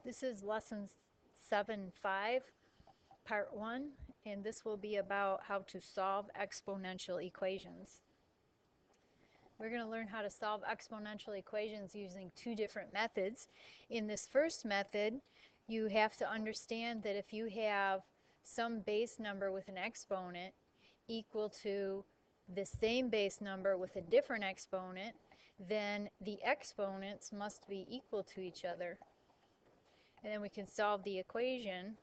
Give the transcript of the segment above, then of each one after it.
This is lesson 7.5, part 1, and this will be about how to solve exponential equations. We're going to learn how to solve exponential equations using two different methods. In this first method, you have to understand that if you have some base number with an exponent equal to the same base number with a different exponent, then the exponents must be equal to each other. And then we can solve the equation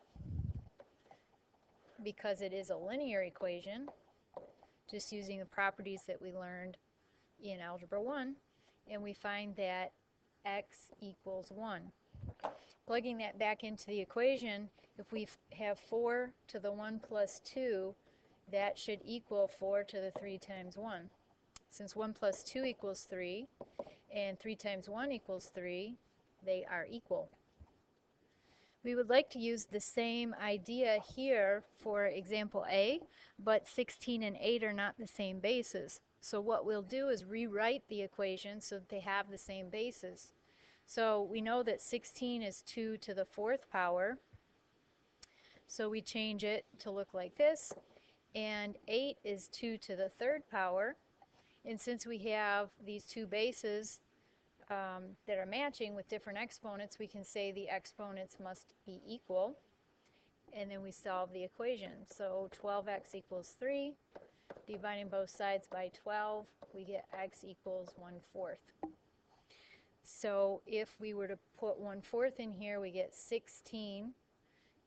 because it is a linear equation, just using the properties that we learned in Algebra 1, and we find that x equals 1. Plugging that back into the equation, if we have 4 to the 1 plus 2, that should equal 4 to the 3 times 1. Since 1 plus 2 equals 3, and 3 times 1 equals 3, they are equal. We would like to use the same idea here for example A, but 16 and 8 are not the same bases. So what we'll do is rewrite the equation so that they have the same bases. So we know that 16 is 2 to the 4th power. So we change it to look like this. And 8 is 2 to the 3rd power. And since we have these two bases that are matching with different exponents, we can say the exponents must be equal, and then we solve the equation. So 12x equals 3, dividing both sides by 12, we get x equals 1/4. So if we were to put 1/4 in here, we get 16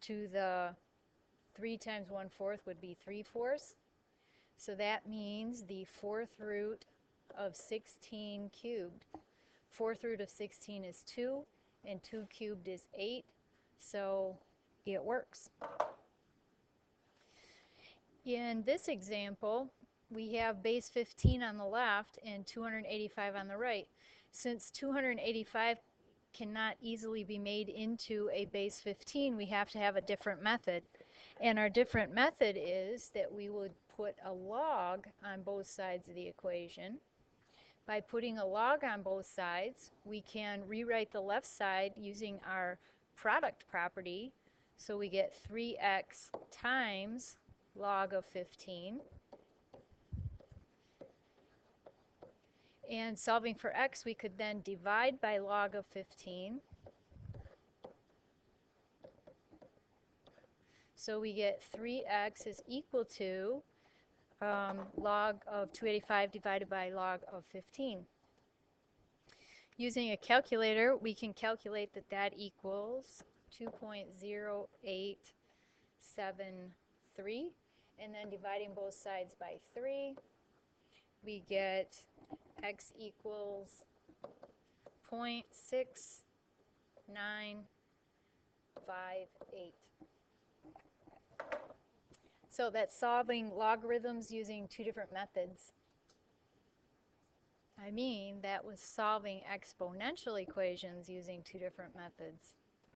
to the 3 times 1/4 would be 3/4. So that means the 4th root of 16 cubed. 4th root of 16 is 2, and 2 cubed is 8, so it works. In this example, we have base 15 on the left and 285 on the right. Since 285 cannot easily be made into a base 15, we have to have a different method. And our different method is that we would put a log on both sides of the equation. By putting a log on both sides, we can rewrite the left side using our product property. So we get 3x times log of 15. And solving for x, we could then divide by log of 15. So we get 3x is equal to log of 285 divided by log of 15. Using a calculator, we can calculate that that equals 2.0873, and then dividing both sides by 3, we get x equals 0.6958. So that's solving logarithms using two different methods. I mean, that was solving exponential equations using two different methods.